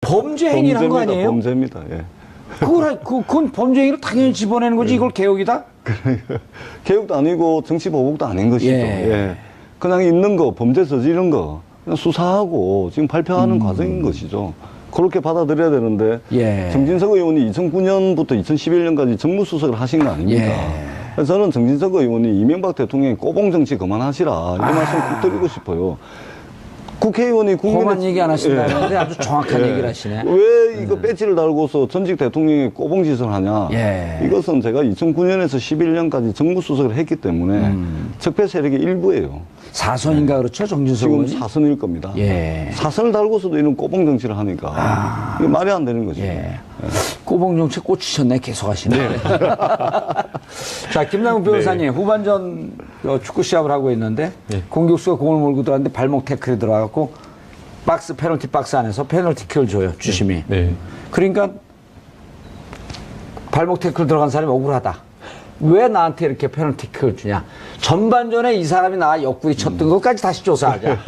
범죄 행위를 한 거 아니에요? 범죄입니다. 예. 그건 범죄 행위를 당연히 집어내는 거지. 이걸 개혁이다? 개혁도 아니고 정치 보복도 아닌 것이죠. 예. 예. 그냥 있는 거, 범죄 저지른 거 그냥 수사하고 지금 발표하는 과정인 것이죠. 그렇게 받아들여야 되는데 예. 정진석 의원이 2009년부터 2011년까지 정무수석을 하신 거 아닙니까? 예. 그래서 저는 정진석 의원이 이명박 대통령이 꼬봉 정치 그만하시라 이 말씀 꼭 드리고 싶어요. 국회의원이 험한 얘기 안 하신다는데 아주 정확한 얘기를 하시네. 왜 이거 배지를 달고서 전직 대통령이 꼬봉짓을 하냐. 예. 이것은 제가 2009년에서 11년까지 정무수석을 했기 때문에 적폐 세력의 일부예요. 사선인가 그렇죠? 정진석 지금 의원이? 사선일 겁니다. 예. 사선을 달고서도 이런 꼬봉 정치를 하니까 이게 말이 안 되는 거죠. 예. 꼬봉 정책 꽂히셨네. 계속 하시네. 자, 김남국 변호사님, 후반전 축구 시합을 하고 있는데 공격수가 공을 몰고 들어갔는데 발목 태클이 들어가고 박스, 페널티 박스 안에서 페널티킥을 줘요. 주심이. 네. 그러니까 발목 태클 들어간 사람이 억울하다. 왜 나한테 이렇게 페널티킥을 주냐. 전반전에 이 사람이 나 옆구리 쳤던 것까지 다시 조사하자.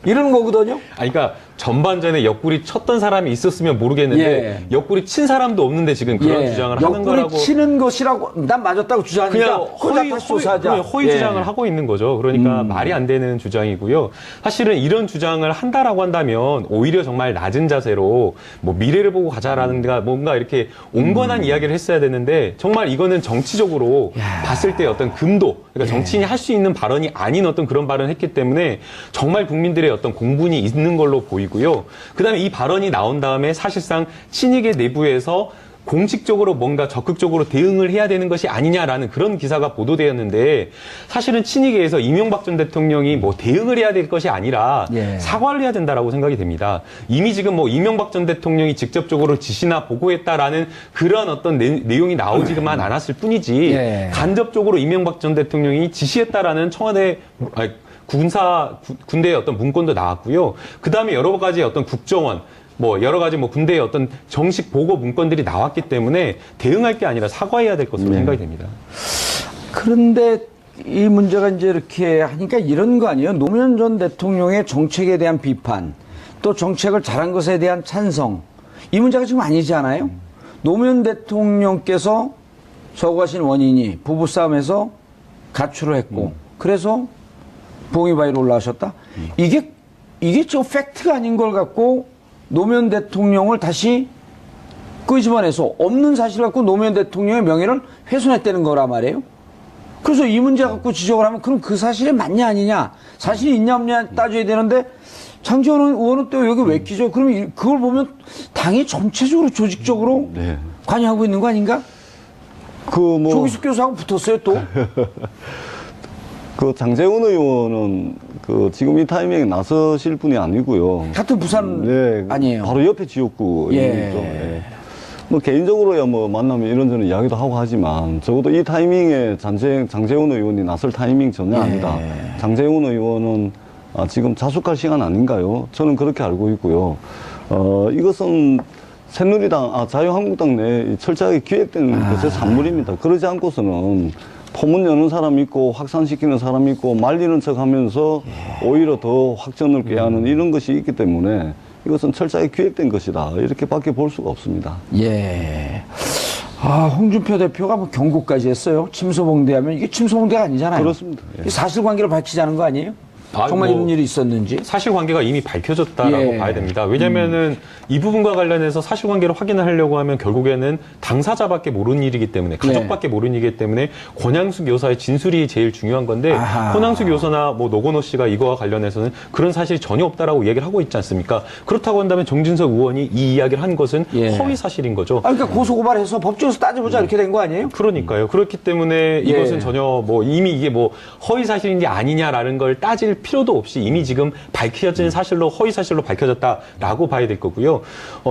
이러는 거거든요. 그러니까 전반전에 옆구리 쳤던 사람이 있었으면 모르겠는데 옆구리 친 사람도 없는데 지금 그런 주장을 하는 거라고. 옆구리 치는 것이라고 난 맞았다고 주장하니까 그냥 허위 주장을 하고 있는 거죠. 그러니까 말이 안 되는 주장이고요. 사실은 이런 주장을 한다라고 한다면 오히려 정말 낮은 자세로 뭐 미래를 보고 가자라는가 뭔가 이렇게 온건한 이야기를 했어야 되는데 정말 이거는 정치적으로 봤을 때 어떤 금도 그러니까 정치인이 할 수 있는 발언이 아닌 어떤 그런 발언을 했기 때문에 정말 국민들의 어떤 공분이 있는 걸로 보이고요. 그다음에 이 발언이 나온 다음에 사실상 친이계 내부에서 공식적으로 뭔가 적극적으로 대응을 해야 되는 것이 아니냐라는 그런 기사가 보도되었는데 사실은 친이계에서 이명박 전 대통령이 뭐 대응을 해야 될 것이 아니라 사과를 해야 된다라고 생각이 됩니다. 이미 지금 뭐 이명박 전 대통령이 직접적으로 지시나 보고했다라는 그런 어떤 내용이 나오지만 않았을 뿐이지 간접적으로 이명박 전 대통령이 지시했다라는 청와대 군대의 어떤 문건도 나왔고요. 그 다음에 여러 가지 어떤 국정원 뭐 여러 가지 뭐 군대의 어떤 정식 보고 문건들이 나왔기 때문에 대응할 게 아니라 사과해야 될 것으로 생각이 됩니다. 그런데 이 문제가 이제 이렇게 하니까 이런 거 아니에요? 노무현 전 대통령의 정책에 대한 비판, 또 정책을 잘한 것에 대한 찬성, 이 문제가 지금 아니지 않아요? 노무현 대통령께서 서거하신 원인이 부부싸움에서 가출을 했고, 그래서 봉이바위로 올라가셨다? 이게 저 팩트가 아닌 걸 갖고 노무현 대통령을 다시 끄집어내서 없는 사실을 갖고 노무현 대통령의 명예를 훼손했다는 거란 말이에요. 그래서 이 문제 갖고 지적을 하면 그럼 그 사실이 맞냐 아니냐, 사실이 있냐 없냐 따져야 되는데 장제원 의원은 또 여기 왜 끼죠? 그러면 그걸 보면 당이 전체적으로 조직적으로 관여하고 있는 거 아닌가? 조기숙 교수하고 붙었어요 또. 그 장제원 의원은 그 지금 이 타이밍에 나서실 분이 아니고요. 같은 부산 아니에요. 바로 옆에 지역구이죠. 뭐 개인적으로야 뭐 만나면 이런저런 이야기도 하고 하지만 적어도 이 타이밍에 장제원 의원이 나설 타이밍 전혀 아니다. 장제원 의원은 지금 자숙할 시간 아닌가요? 저는 그렇게 알고 있고요. 이것은 새누리당, 자유한국당 내에 철저하게 기획된 것의 산물입니다. 그러지 않고서는 포문 여는 사람이 있고 확산시키는 사람이 있고 말리는 척 하면서 오히려 더 확전을 꾀하는 이런 것이 있기 때문에 이것은 철저하게 기획된 것이다. 이렇게밖에 볼 수가 없습니다. 홍준표 대표가 뭐 경고까지 했어요. 침소봉대하면 이게 침소봉대가 아니잖아요. 그렇습니다. 사실관계를 밝히자는 거 아니에요? 정말 이런 일이 있었는지? 사실관계가 이미 밝혀졌다라고 봐야 됩니다. 왜냐면은 이 부분과 관련해서 사실관계를 확인을 하려고 하면 결국에는 당사자밖에 모르는 일이기 때문에 가족밖에 모르는 일이기 때문에 권양숙 여사의 진술이 제일 중요한 건데 권양숙 여사나 뭐 노건호 씨가 이거와 관련해서는 그런 사실이 전혀 없다라고 얘기를 하고 있지 않습니까? 그렇다고 한다면 정진석 의원이 이 이야기를 한 것은 허위 사실인 거죠. 그러니까 고소고발해서 법정에서 따져보자 이렇게 된 거 아니에요? 그러니까요. 그렇기 때문에 이것은 전혀 뭐 이미 이게 뭐 허위 사실인지 아니냐라는 걸 따질 필요도 없이 이미 지금 밝혀진 사실로 허위 사실로 밝혀졌다라고 봐야 될 거고요.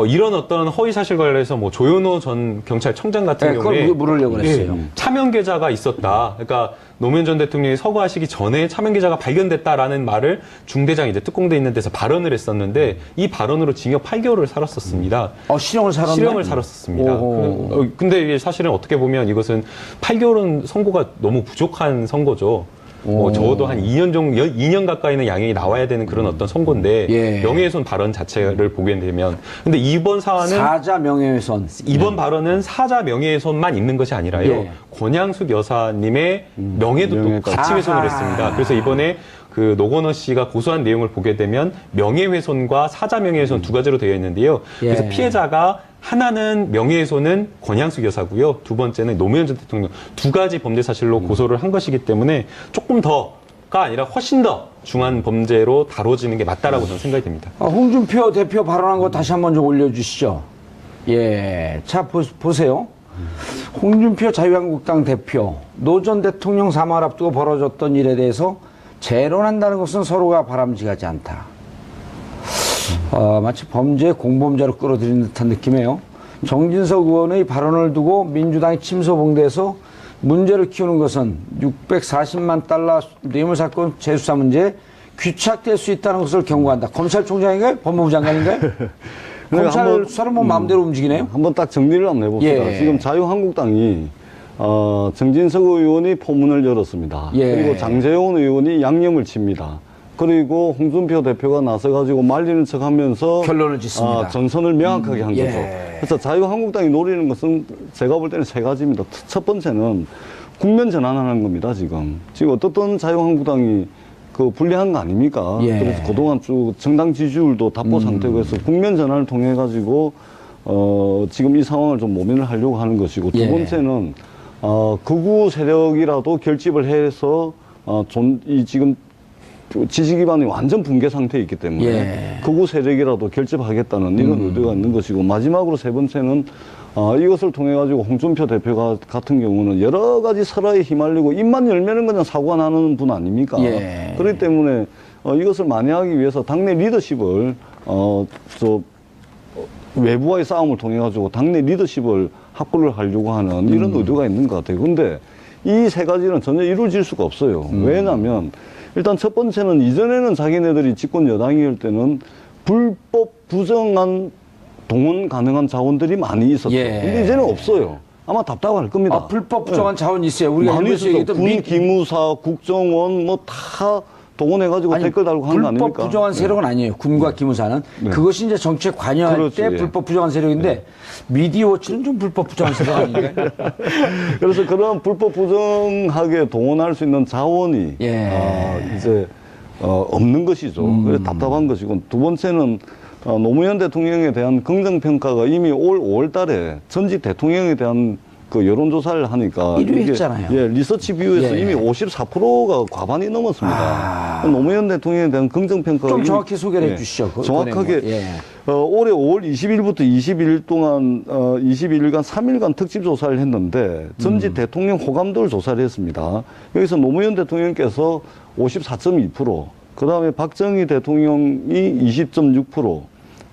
이런 어떤 허위 사실 관련해서 뭐 조현호 전 경찰청장 같은 경우에 그걸 물으려고 했어요. 차명 계좌가 있었다. 그러니까 노무현 전 대통령이 서거하시기 전에 차명 계좌가 발견됐다라는 말을 중대장 이제 특공대 있는 데서 발언을 했었는데 이 발언으로 징역 8개월을 살았었습니다. 실형을 살았나요? 실형을 살았었습니다. 근데 이게 사실은 어떻게 보면 이것은 8개월은 선고가 너무 부족한 선고죠. 뭐 적어도 한 2년 정도, 2년 가까이는 양형이 나와야 되는 그런 어떤 선고인데 예. 명예훼손 발언 자체를 보게 되면 근데 이번 사안은 사자 명예훼손. 이번 발언은 사자 명예훼손만 있는 것이 아니라요. 예. 권양숙 여사님의 명예도 또 명예까지. 같이 훼손을 아하. 했습니다. 그래서 이번에 그 노건어 씨가 고소한 내용을 보게 되면 명예훼손과 사자 명예훼손 두 가지로 되어 있는데요. 그래서 예. 피해자가 하나는 명예훼손은 권양숙 여사고요. 두 번째는 노무현 전 대통령 두 가지 범죄 사실로 고소를 한 것이기 때문에 조금 더가 아니라 훨씬 더 중한 범죄로 다뤄지는 게 맞다라고 저는 생각이 듭니다. 홍준표 대표 발언한 거 다시 한번 좀 올려주시죠. 예. 자, 보세요. 홍준표 자유한국당 대표, 노 전 대통령 사망을 앞두고 벌어졌던 일에 대해서 재론한다는 것은 서로가 바람직하지 않다. 마치 범죄의 공범자로 끌어들이는 듯한 느낌이에요. 정진석 의원의 발언을 두고 민주당이 침소봉대해서 문제를 키우는 것은 640만 달러 뇌물 사건 재수사 문제에 귀착될 수 있다는 것을 경고한다. 검찰총장인가요? 법무부 장관인가요? 검찰 한번, 수사는 뭐 마음대로 움직이네요. 한번 딱 정리를 한번 해봅시다. 예. 지금 자유한국당이 정진석 의원이 포문을 열었습니다. 예. 그리고 장제원 의원이 양념을 칩니다. 그리고 홍준표 대표가 나서가지고 말리는 척하면서 결론을 짓습니다. 전선을 명확하게 한 예. 거죠. 그래서 자유한국당이 노리는 것은 제가 볼 때는 세 가지입니다. 첫 번째는 국면 전환하는 겁니다. 지금 어떻든 자유한국당이 그 불리한 거 아닙니까? 예. 그래서 그동안 쭉 정당 지지율도 답보 상태고 해서 국면 전환을 통해 가지고 지금 이 상황을 좀 모면을 하려고 하는 것이고 두 예. 번째는 극우 세력이라도 결집을 해서 이 지금 지지 기반이 완전 붕괴 상태에 있기 때문에 예. 극우 세력이라도 결집하겠다는 이런 의도가 있는 것이고 마지막으로 세 번째는 이것을 통해 가지고 홍준표 대표가 같은 경우는 여러 가지 설화에 휘말리고 입만 열면은 그냥 사고가 나는 분 아닙니까? 예. 그렇기 때문에 이것을 만회하기 위해서 당내 리더십을 외부와의 싸움을 통해 가지고 당내 리더십을 확보를 하려고 하는 이런 의도가 있는 것 같아요. 근데 이 세 가지는 전혀 이루어질 수가 없어요. 왜냐하면 일단 첫 번째는 이전에는 자기네들이 집권 여당일 때는 불법 부정한 동원 가능한 자원들이 많이 있었죠. 예. 근데 이제는 없어요. 아마 답답할 겁니다. 아, 불법 부정한 자원이 있어요. 우리가 많이 일부에서 있어서 얘기했던 군, 기무사, 국정원 뭐 다 동원해가지고 댓글 달고 하는 거 아닙니까? 불법 부정한 세력은 아니에요. 군과 기무사는. 네. 그것이 이제 정치에 관여할 그렇지, 때 예. 불법 부정한 세력인데 미디어워치는 좀 불법 부정한 세력 아닌가요? 그래서 그런 불법 부정하게 동원할 수 있는 자원이 예. 이제 없는 것이죠. 그래서 답답한 것이고 두 번째는 노무현 대통령에 대한 긍정평가가 이미 올 5월 달에 전직 대통령에 대한 그 여론조사를 하니까 1위 했잖아요. 예, 리서치 뷰에서 예. 이미 54%가 과반이 넘었습니다. 노무현 대통령에 대한 긍정평가가 좀 이미- 정확히 소개를 예, 해주시죠. 그 정확하게 내용을. 예. 올해 5월 20일부터 21일 동안 21일간 3일간 특집 조사를 했는데 전직 대통령 호감도를 조사를 했습니다. 여기서 노무현 대통령께서 54.2%, 그 다음에 박정희 대통령이 20.6%,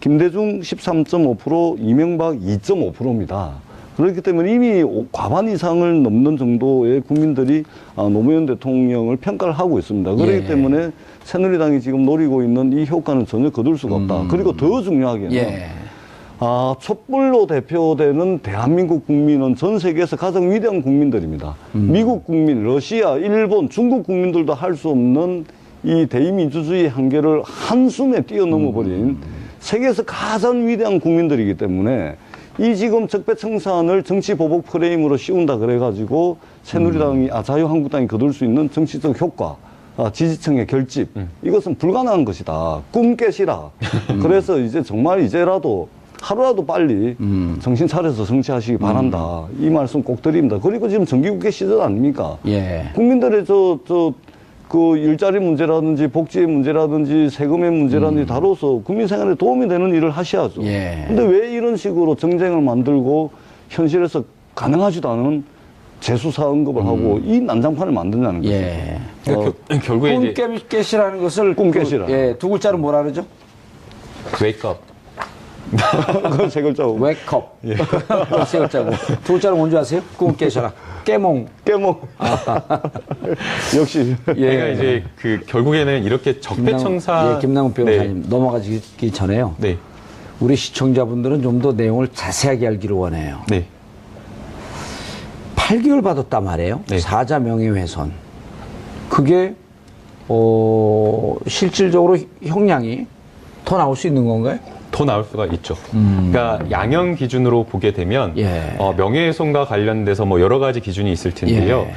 김대중 13.5%, 이명박 2.5%입니다. 그렇기 때문에 이미 과반 이상을 넘는 정도의 국민들이 노무현 대통령을 평가를 하고 있습니다. 그렇기 예. 때문에 새누리당이 지금 노리고 있는 이 효과는 전혀 거둘 수가 없다. 그리고 더 중요하게는 예. 촛불로 대표되는 대한민국 국민은 전 세계에서 가장 위대한 국민들입니다. 미국 국민, 러시아, 일본, 중국 국민들도 할 수 없는 이 대의민주주의 한계를 한숨에 뛰어넘어 버린 세계에서 가장 위대한 국민들이기 때문에 이 지금 적폐청산을 정치 보복 프레임으로 씌운다 그래가지고 새누리당이 자유한국당이 거둘 수 있는 정치적 효과, 지지층의 결집, 이것은 불가능한 것이다. 꿈 깨시라. 그래서 이제 정말 이제라도 하루라도 빨리 정신 차려서 정치하시기 바란다. 이 말씀 꼭 드립니다. 그리고 지금 정기국회 시절 아닙니까? 예. 국민들의 그 일자리 문제라든지 복지의 문제라든지 세금의 문제라든지 다뤄서 국민 생활에 도움이 되는 일을 하셔야죠. 예. 근데 왜 이런 식으로 정쟁을 만들고 현실에서 가능하지도 않은 재수사 언급을 하고 이 난장판을 만드냐는 거죠. 예. 그러니까 결국에 이제 꿈깨시라는 것을 꿈깨시라. 예, 두 글자로 뭐라 그러죠? 웨이크업. 그건 세 글자고. 웨이크업. 세 글자고. 두 글자로 뭔지 아세요? 꿈깨셔라. 깨몽. 깨몽. 역시. 그러니까 이제 그 결국에는 이렇게 적폐청산. 김남국 변호사님 넘어가기 전에요. 네. 우리 시청자분들은 좀 더 내용을 자세하게 알기를 원해요. 네. 8개월 받았단 말이에요. 네. 사자 명예훼손. 그게 실질적으로 형량이 더 나올 수 있는 건가요? 더 나올 수가 있죠. 그러니까 양형 기준으로 보게 되면 예. 명예훼손과 관련돼서 뭐 여러 가지 기준이 있을 텐데요. 예.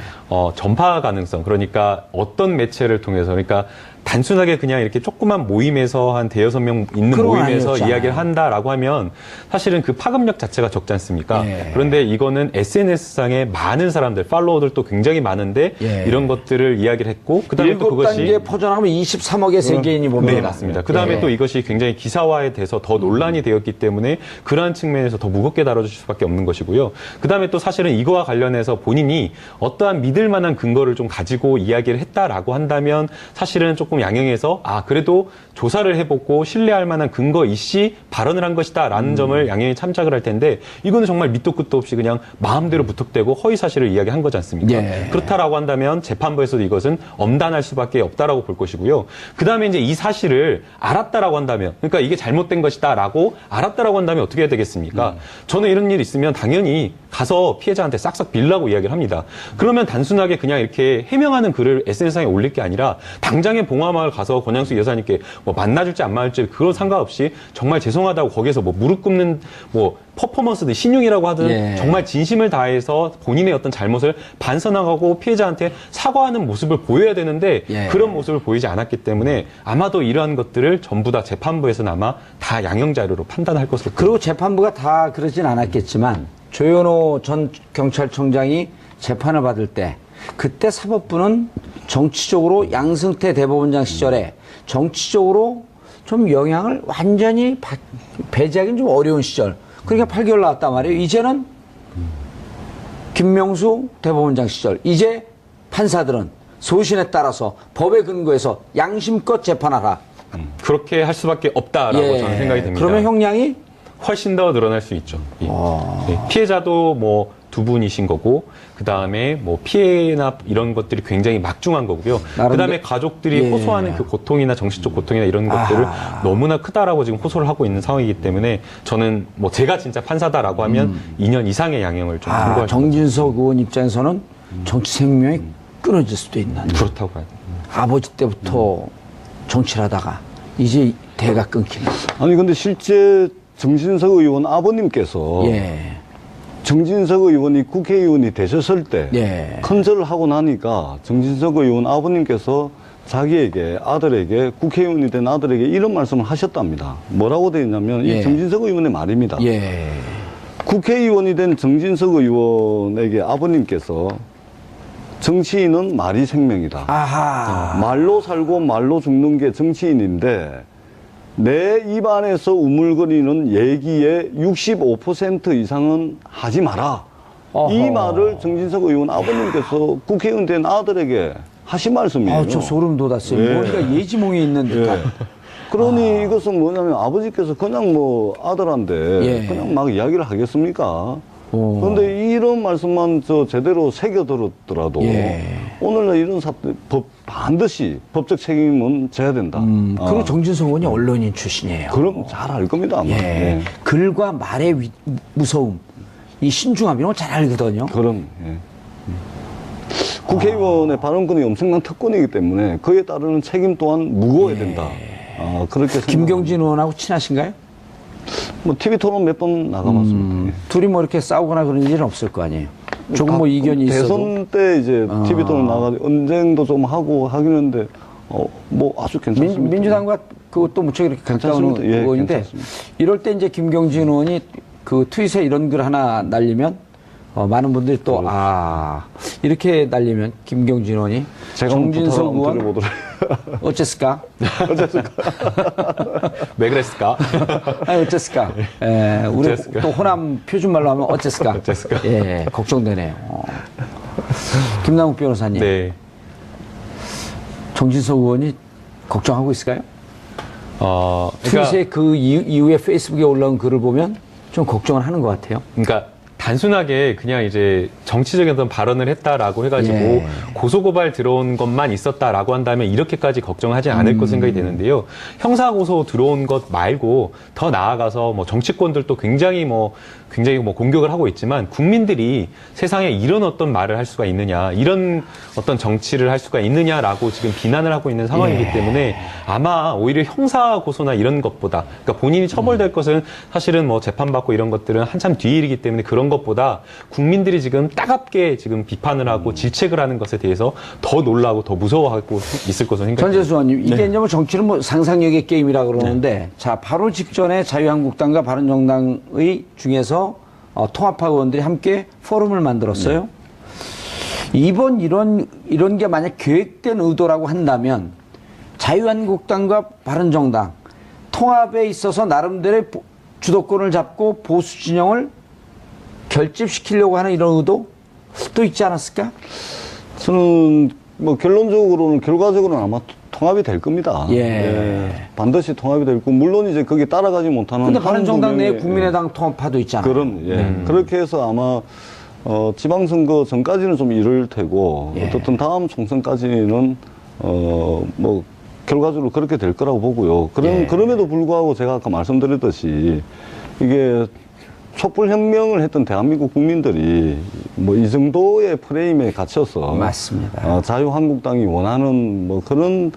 전파 가능성, 그러니까 어떤 매체를 통해서, 그러니까 단순하게 그냥 이렇게 조그만 모임에서 한 대여섯 명 있는 그런 건 모임에서 아니었잖아요. 이야기를 한다라고 하면 사실은 그 파급력 자체가 적지 않습니까? 예. 그런데 이거는 SNS상에 많은 사람들, 팔로워들도 굉장히 많은데 예. 이런 것들을 이야기를 했고, 그다음에 또 7단계 그것이 퍼져나가면 23억의 세계인이 봅니다. 네, 맞습니다. 그 다음에 예. 또 이것이 굉장히 기사화에 돼서 더 논란이 되었기 때문에 그러한 측면에서 더 무겁게 다뤄줄 수밖에 없는 것이고요. 그 다음에 또 사실은 이거와 관련해서 본인이 어떠한 믿을 만한 근거를 좀 가지고 이야기를 했다라고 한다면 사실은 조금 양형에서 그래도 조사를 해보고 신뢰할 만한 근거 있이 발언을 한 것이다라는 점을 양형이 참작을 할 텐데 이거는 정말 밑도 끝도 없이 그냥 마음대로 무턱대고 허위 사실을 이야기한 거지 않습니까? 예. 그렇다라고 한다면 재판부에서도 이것은 엄단할 수밖에 없다라고 볼 것이고요. 그 다음에 이제 이 사실을 알았다라고 한다면, 그러니까 이게 잘못된 것이다라고 알았다라고 한다면 어떻게 해야 되겠습니까? 저는 이런 일 있으면 당연히 가서 피해자한테 싹싹 빌라고 이야기를 합니다. 그러면 단순하게 그냥 이렇게 해명하는 글을 SNS상에 올릴 게 아니라 당장에 봉화마을 가서 권양숙 여사님께 뭐 만나줄지 안 만나줄지 그런 상관없이 정말 죄송하다고 거기에서 뭐 무릎 꿇는 뭐 퍼포먼스든 신용이라고 하든 예. 정말 진심을 다해서 본인의 어떤 잘못을 반성하고 피해자한테 사과하는 모습을 보여야 되는데 예. 그런 모습을 보이지 않았기 때문에 아마도 이러한 것들을 전부 다 재판부에서는 아마 다 양형 자료로 판단할 것으로 그리고 재판부가 다 그러진 않았겠지만 조현호 전 경찰청장이 재판을 받을 때 그때 사법부는 정치적으로 양승태 대법원장 시절에 정치적으로 좀 영향을 완전히 배제하기는 좀 어려운 시절. 그러니까 8개월 나왔단 말이에요. 이제는 김명수 대법원장 시절. 이제 판사들은 소신에 따라서 법에 근거해서 양심껏 재판하라. 그렇게 할 수밖에 없다라고 저는 생각이 듭니다. 그러면 형량이 훨씬 더 늘어날 수 있죠. 예. 예. 피해자도 뭐 두 분이신 거고, 그 다음에 뭐 피해나 이런 것들이 굉장히 막중한 거고요. 그 다음에 가족들이 예. 호소하는 그 고통이나 정신적 고통이나 이런 것들을 너무나 크다라고 지금 호소를 하고 있는 상황이기 때문에 저는 뭐 제가 진짜 판사다라고 하면 2년 이상의 양형을 좀 선고할 정진석 의원 입장에서는 정치 생명이 끊어질 수도 있는. 그렇다고 봐야 돼요. 아버지 때부터 정치를 하다가 이제 대가 끊기는. 아니 근데 실제 정진석 의원 아버님께서 예. 정진석 의원이 국회의원이 되셨을 때 예. 컨설을 하고 나니까 정진석 의원 아버님께서 자기에게 아들에게 국회의원이 된 아들에게 이런 말씀을 하셨답니다. 뭐라고 되어 있냐면 예. 이 정진석 의원의 말입니다. 예. 국회의원이 된 정진석 의원에게 아버님께서 정치인은 말이 생명이다. 아하. 말로 살고 말로 죽는 게 정치인인데 내 입안에서 우물거리는 얘기의 65% 이상은 하지 마라. 어허. 이 말을 정진석 의원 아버님께서 국회의원 된 아들에게 하신 말씀이에요. 저 소름 돋았어요. 예. 뭔가 예지몽이 있는 듯한. 그러니 이것은 뭐냐면 아버지께서 그냥 뭐 아들한테 예. 그냥 막 이야기를 하겠습니까? 그런데 이런 말씀만 제대로 새겨들었더라도 예. 오늘날 이런 사태 반드시 법적 책임은 져야 된다. 그리고 정진석 의원이 언론인 출신이에요. 그럼 잘 알 겁니다. 아마. 예. 예. 글과 말의 무서움, 이 신중함 이런 거 잘 알거든요. 그럼 예. 국회의원의 발언권이 엄청난 특권이기 때문에 그에 따르는 책임 또한 무거워야 된다. 그렇게 생각합니다. 김경진 의원하고 친하신가요? 뭐 TV 토론 몇 번 나가봤습니다. 예. 둘이 뭐 이렇게 싸우거나 그런 일은 없을 거 아니에요. 조금 뭐 이견이 있어도. 대선 때 이제 TV 토론 나가 언쟁도 좀 하고 하긴 했는데 뭐 아주 괜찮습니다. 민주당과 그것도 무척 이렇게 가까운 괜찮습니다. 예, 의원인데 괜찮습니다. 이럴 때 이제 김경진 의원이 그 트윗에 이런 글 하나 날리면 많은 분들이 또 이렇게 날리면 김경진 의원이 제가 정진석 의원 들어보도록 어쨌을까? 왜 그랬을까? 아니 어쨌을까? 예, 우리 어쨌을까? 또 호남 표준말로 하면 어쨌을까? 어쨌을까? 예, 걱정되네요. 김남욱 변호사님, 네. 정진석 의원이 걱정하고 있을까요? 그러니까 트윗에 그 이후에 페이스북에 올라온 글을 보면 좀 걱정을 하는 것 같아요. 그러니까 단순하게 그냥 이제 정치적인 어떤 발언을 했다라고 해가지고 예. 고소고발 들어온 것만 있었다라고 한다면 이렇게까지 걱정하지 않을 것 생각이 되는데요. 형사고소 들어온 것 말고 더 나아가서 뭐 정치권들도 굉장히 공격을 하고 있지만 국민들이 세상에 이런 어떤 말을 할 수가 있느냐, 이런 어떤 정치를 할 수가 있느냐라고 지금 비난을 하고 있는 상황이기 때문에 아마 오히려 형사고소나 이런 것보다, 그러니까 본인이 처벌될 것은 사실은 뭐 재판받고 이런 것들은 한참 뒤 일이기 때문에 그런 것보다 국민들이 지금 따갑게 지금 비판을 하고 질책을 하는 것에 대해서 더 놀라고 더 무서워하고 있을 것으로 생각합니다. 전재수 의원님, 이게 이제 뭐 정치는 뭐 상상력의 게임이라 그러는데, 자, 바로 직전에 자유한국당과 바른정당의 중에서 통합파 의원들이 함께 포럼을 만들었어요. 이번 이런 게 만약 계획된 의도라고 한다면 자유한국당과 바른정당 통합에 있어서 나름대로의 주도권을 잡고 보수 진영을 결집시키려고 하는 이런 의도도 있지 않았을까? 저는 뭐 결론적으로는 결과적으로는 아마 통합이 될 겁니다. 예. 반드시 통합이 될 거고, 물론 이제 거기에 따라가지 못하는. 근데 바른정당 내에 한두 명의, 국민의당 통합파도 있잖아요. 그렇게 해서 아마 지방선거 전까지는 좀 이를 테고, 어떻든 다음 총선까지는 뭐 결과적으로 그렇게 될 거라고 보고요. 그럼에도 불구하고 제가 아까 말씀드렸듯이 이게 촛불혁명을 했던 대한민국 국민들이 뭐 이 정도의 프레임에 갇혀서 맞습니다. 자유한국당이 원하는 뭐 그런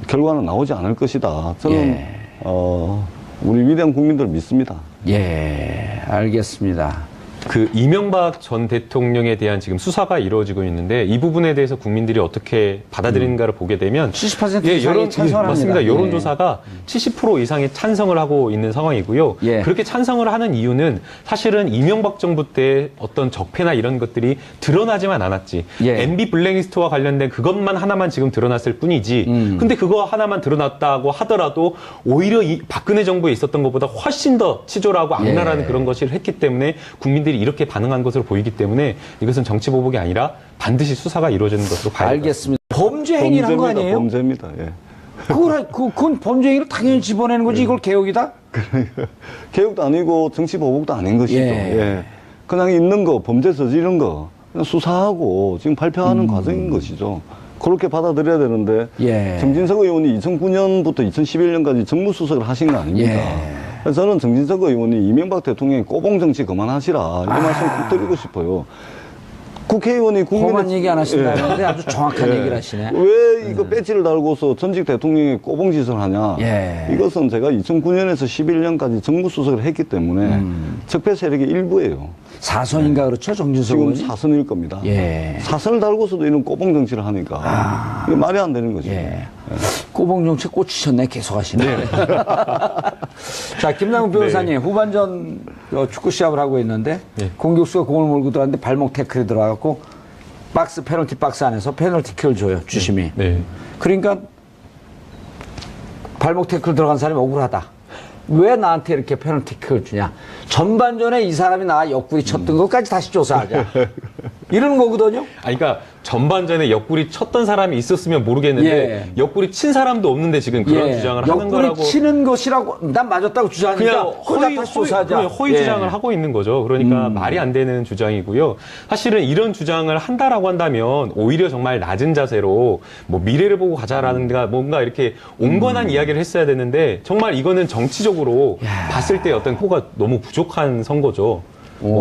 결과는 나오지 않을 것이다. 저는 우리 위대한 국민들 믿습니다. 예, 알겠습니다. 그 이명박 전 대통령에 대한 지금 수사가 이루어지고 있는데 이 부분에 대해서 국민들이 어떻게 받아들이는가를 보게 되면 70% 이상이 찬성을 맞습니다. 합니다. 여론조사가 70% 이상이 찬성을 하고 있는 상황이고요. 예. 그렇게 찬성을 하는 이유는 사실은 이명박 정부 때 어떤 적폐나 이런 것들이 드러나지만 않았지. 예. MB 블랙리스트와 관련된 그것만 하나만 지금 드러났을 뿐이지. 근데 그거 하나만 드러났다고 하더라도 오히려 이 박근혜 정부에 있었던 것보다 훨씬 더 치졸하고 악랄한 그런 것을 했기 때문에 국민들이 이렇게 반응한 것으로 보이기 때문에 이것은 정치 보복이 아니라 반드시 수사가 이루어지는 것으로 봐야 합니다. 알겠습니다. 범죄 행위를 한 거 아니에요? 범죄입니다. 예. 그건 범죄 행위를 당연히 집어내는 거지. 이걸 개혁이다? 개혁도 아니고 정치 보복도 아닌 것이죠. 예. 그냥 있는 거, 범죄 저지른 거 그냥 수사하고 지금 발표하는 과정인 것이죠. 그렇게 받아들여야 되는데 정진석 의원이 2009년부터 2011년까지 정무수석을 하신 거 아닙니까? 그래서 저는 정진석 의원이 이명박 대통령이 꼬봉 정치 그만하시라 이 말씀 꼭 드리고 싶어요. 국회의원이 험한 얘기 안 하신다는데 아주 정확한 얘기를 하시네. 왜 이거 배지를 달고서 전직 대통령이 꼬봉짓을 하냐. 이것은 제가 2009년에서 11년까지 정무수석을 했기 때문에 적폐 세력의 일부예요. 사선인가 그렇죠? 정진석 지금 의원이? 사선일 겁니다. 사선을 달고서도 이런 꼬봉 정치를 하니까 이게 말이 안 되는 거죠. 꼬봉 정치 꽂히셨네. 계속 하시네. 자, 김남국 변호사님, 후반전 축구 시합을 하고 있는데 공격수가 공을 몰고 들어갔는데 발목 태클이 들어가고 페널티 박스 안에서 페널티킥을 줘요. 주심이. 그러니까 발목 태클 들어간 사람이 억울하다. 왜 나한테 이렇게 페널티킥을 주냐. 전반전에 이 사람이 나 옆구리 쳤던 것까지 다시 조사하자. 이런 거거든요. 그러니까 전반전에 옆구리 쳤던 사람이 있었으면 모르겠는데 옆구리 친 사람도 없는데 지금 그런 주장을 하는 거라고. 옆구리 치는 것이라고 난 맞았다고 주장하니까 허위 주장을 하고 있는 거죠. 그러니까 말이 안 되는 주장이고요. 사실은 이런 주장을 한다라고 한다면 오히려 정말 낮은 자세로 뭐 미래를 보고 가자라는 데가 뭔가 이렇게 온건한 이야기를 했어야 되는데 정말 이거는 정치적으로 봤을 때 어떤 호가 너무 부족한 선거죠.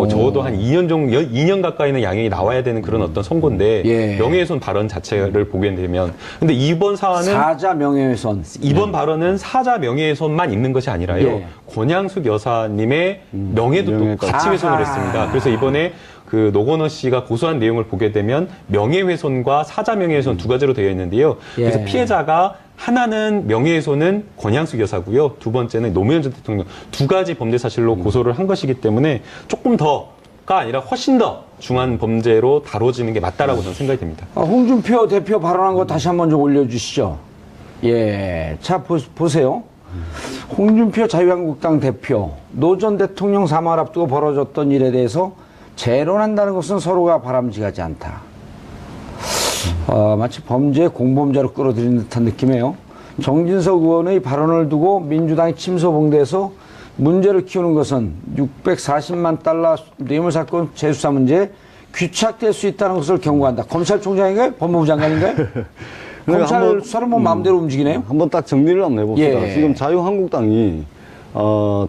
적어도 한 2년 정도, 2년 가까이는 양형이 나와야 되는 그런 어떤 선거인데 명예훼손 발언 자체를 보게 되면 근데 이번 사안은 사자 명예훼손 이번 발언은 사자 명예훼손만 있는 것이 아니라요. 권양숙 여사님의 명예도 또 같이 훼손을 했습니다. 그래서 이번에 그 노건호 씨가 고소한 내용을 보게 되면 명예훼손과 사자 명예훼손 두 가지로 되어 있는데요. 그래서 피해자가 하나는 명예훼손은 권양숙 여사고요. 두 번째는 노무현 전 대통령 두 가지 범죄 사실로 고소를 한 것이기 때문에 조금 더가 아니라 훨씬 더 중한 범죄로 다뤄지는 게 맞다라고 저는 생각이 됩니다. 홍준표 대표 발언한 거 다시 한번 좀 올려주시죠. 자 보세요. 홍준표 자유한국당 대표 노 전 대통령 사망을 앞두고 벌어졌던 일에 대해서 재론한다는 것은 서로가 바람직하지 않다. 마치 범죄 공범자로 끌어들이는 듯한 느낌이에요. 정진석 의원의 발언을 두고 민주당이 침소봉대해서 문제를 키우는 것은 640만 달러 뇌물 사건 재수사 문제에 귀착될 수 있다는 것을 경고한다. 검찰총장인가요? 법무부 장관인가요? 검찰 수사는 뭐 마음대로 움직이네요. 한번 딱 정리를 한번 해봅시다. 예. 지금 자유한국당이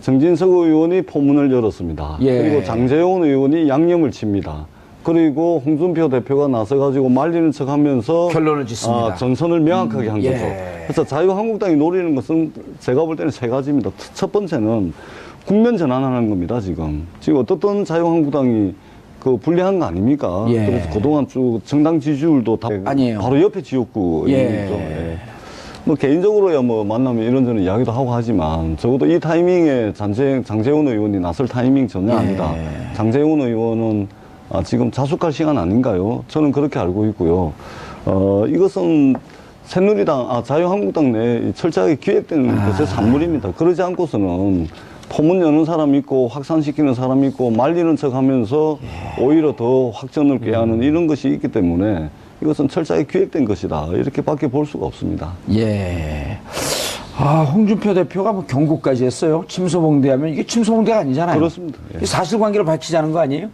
정진석 의원이 포문을 열었습니다. 예. 그리고 장제원 의원이 양념을 칩니다. 그리고 홍준표 대표가 나서가지고 말리는 척하면서 결론을 짓습니다. 전선을 명확하게 한 거죠. 예. 그래서 자유한국당이 노리는 것은 제가 볼 때는 세 가지입니다. 첫 번째는 국면 전환하는 겁니다. 지금 어떻든 자유한국당이 불리한 거 아닙니까? 예. 그래서 그동안 쭉 정당 지지율도 다 아니에요. 바로 옆에 지역구 예. 있는 거죠. 예. 뭐 개인적으로야 뭐 만나면 이런저런 이야기도 하고 하지만 적어도 이 타이밍에 장제원 의원이 나설 타이밍 전혀 아니다. 장제원 의원은 지금 자숙할 시간 아닌가요? 저는 그렇게 알고 있고요. 이것은 새누리당, 자유한국당 내에 철저하게 기획된 것의 산물입니다. 그러지 않고서는 포문 여는 사람이 있고 확산시키는 사람이 있고 말리는 척하면서 오히려 더 확전을 꾀하는 이런 것이 있기 때문에 이것은 철저하게 기획된 것이다. 이렇게밖에 볼 수가 없습니다. 예. 홍준표 대표가 뭐 경고까지 했어요. 침소봉대하면 이게 침소봉대가 아니잖아요. 그렇습니다. 예. 이 사실관계를 밝히자는 거 아니에요?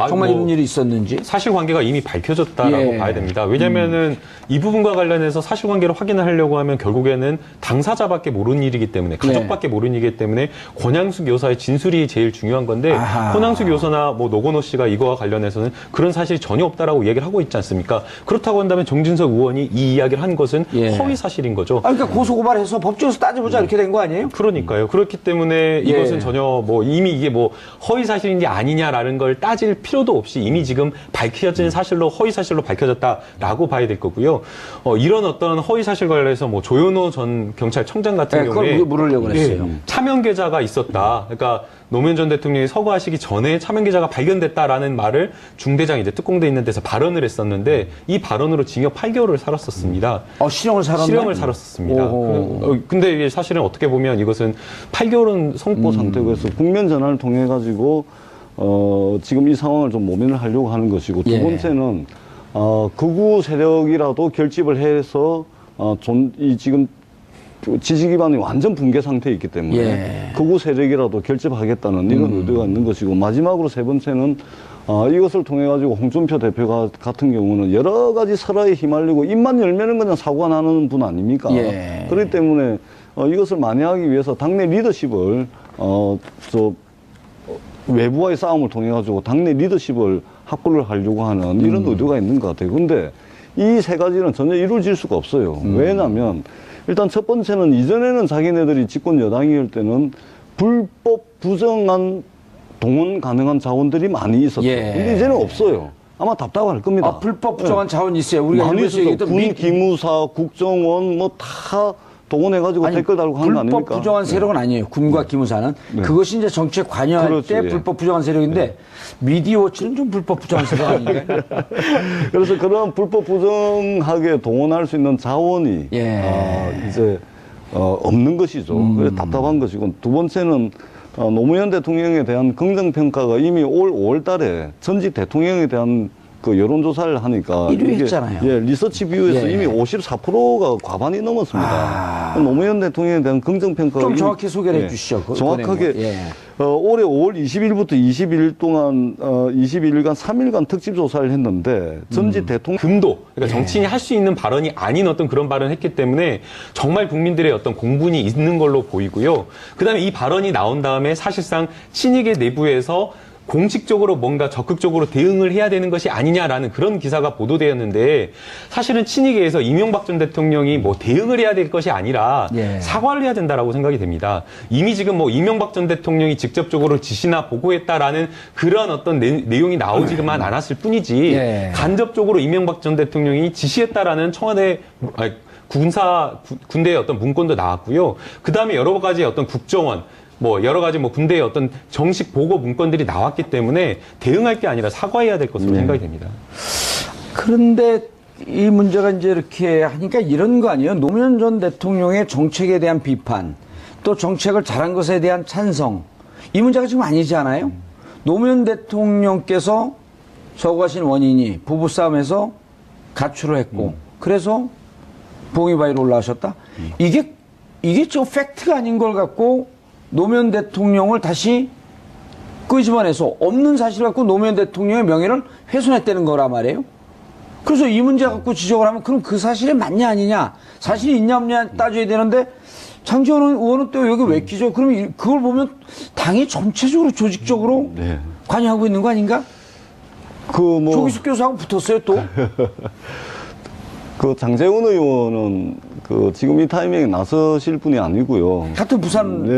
정말 이런 일이 있었는지. 사실관계가 이미 밝혀졌다라고 예. 봐야 됩니다. 왜냐면은 이 부분과 관련해서 사실관계를 확인하려고 하면 결국에는 당사자밖에 모르는 일이기 때문에 가족밖에 모르는 일이기 때문에 권양숙 여사의 진술이 제일 중요한 건데 아하. 권양숙 여사나 뭐 노건호 씨가 이거와 관련해서는 그런 사실이 전혀 없다라고 얘기를 하고 있지 않습니까? 그렇다고 한다면 정진석 의원이 이 이야기를 한 것은 예. 허위 사실인 거죠. 그러니까 고소고발해서 법정에서 따져보자 이렇게 된 거 아니에요? 그러니까요. 그렇기 때문에 이것은 전혀 뭐 이미 이게 뭐 허위 사실인지 아니냐라는 걸 따질 필요도 없이 이미 지금 밝혀진 사실로 허위 사실로 밝혀졌다라고 봐야 될 거고요. 이런 어떤 허위 사실 관련해서 뭐 조현호 전 경찰청장 같은 네, 경우에 그걸 물으려고 했어요. 차명 계좌가 있었다. 그러니까 노무현 전 대통령이 서거하시기 전에 차명 계좌가 발견됐다라는 말을 중대장 이제 특공대 있는 데서 발언을 했었는데 이 발언으로 징역 8개월을 살았었습니다. 실형을 살았나요? 실형을 살았었습니다. 근데 이게 사실은 어떻게 보면 이것은 8개월은 선고 상태고 해서 국면 전환을 통해 가지고 지금 이 상황을 좀 모면을 하려고 하는 것이고 두 번째는 극우 세력이라도 결집을 해서 지금 지지 기반이 완전 붕괴 상태에 있기 때문에 극우 세력이라도 결집하겠다는 이런 의도가 있는 것이고 마지막으로 세 번째는 이것을 통해 가지고 홍준표 대표가 같은 경우는 여러 가지 설화에 휘말리고 입만 열면은 그냥 사고가 나는 분 아닙니까? 그렇기 때문에 이것을 만회하기 위해서 당내 리더십을 외부와의 싸움을 통해 가지고 당내 리더십을 확보를 하려고 하는 이런 의도가 있는 것 같아요. 근데 이 세 가지는 전혀 이루어질 수가 없어요. 왜냐하면 일단 첫 번째는 이전에는 자기네들이 집권 여당일 때는 불법 부정한 동원 가능한 자원들이 많이 있었죠. 근데 이제는 없어요. 아마 답답할 겁니다. 불법 부정한 자원이 있어요. 우리가 많이 일부에서 있어요. 군, 기무사, 국정원 뭐 다 동원해가지고 댓글 달고 하는 거 아닙니까? 불법 부정한 세력은 아니에요. 군과 기무사는. 그것이 이제 정치에 관여할 때 불법 부정한 세력인데 미디어워치는 좀 불법 부정한 세력 아닌가요? 그래서 그런 불법 부정하게 동원할 수 있는 자원이 이제 없는 것이죠. 그래서 답답한 것이고 두 번째는 노무현 대통령에 대한 긍정평가가 이미 올 5월 달에 전직 대통령에 대한 그 여론조사를 하니까 1위 했잖아요. 리서치 뷰에서 이미 54%가 과반이 넘었습니다. 노무현 대통령에 대한 긍정평가가 좀 정확히 소개를 해주시죠. 정확하게 올해 5월 20일부터 22일 동안 22일간 3일간 특집 조사를 했는데 전직 대통령 금도 그러니까 정치인이 할 수 있는 발언이 아닌 어떤 그런 발언을 했기 때문에 정말 국민들의 어떤 공분이 있는 걸로 보이고요. 그다음에 이 발언이 나온 다음에 사실상 친이계 내부에서 공식적으로 뭔가 적극적으로 대응을 해야 되는 것이 아니냐라는 그런 기사가 보도되었는데 사실은 친이계에서 이명박 전 대통령이 뭐 대응을 해야 될 것이 아니라 사과를 해야 된다라고 생각이 됩니다. 이미 지금 뭐 이명박 전 대통령이 직접적으로 지시나 보고했다라는 그런 어떤 내용이 나오지만 않았을 뿐이지 간접적으로 이명박 전 대통령이 지시했다라는 청와대 군대의 어떤 문건도 나왔고요. 그 다음에 여러 가지 어떤 국정원 뭐 여러 가지 뭐 군대의 어떤 정식 보고 문건들이 나왔기 때문에 대응할 게 아니라 사과해야 될 것으로 생각이 됩니다. 그런데 이 문제가 이제 이렇게 하니까 이런 거 아니에요? 노무현 전 대통령의 정책에 대한 비판, 또 정책을 잘한 것에 대한 찬성, 이 문제가 지금 아니지 않아요? 노무현 대통령께서 서거하신 원인이 부부싸움에서 가출을 했고, 그래서 봉이바위로 올라가셨다? 이게 저 팩트가 아닌 걸 갖고 노무현 대통령을 다시 끄집어내서 없는 사실 갖고 노무현 대통령의 명예를 훼손했다는 거란 말이에요. 그래서 이 문제 갖고 지적을 하면 그럼 그 사실이 맞냐 아니냐, 사실이 있냐 없냐 따져야 되는데 장제원 의원은 또 여기 왜 끼죠? 그러면 그걸 보면 당이 전체적으로 조직적으로 네. 관여하고 있는 거 아닌가? 조기숙 교수하고 붙었어요 또. 그 장제원 의원은 그 지금 이 타이밍에 나서실 분이 아니고요. 같은 부산 네.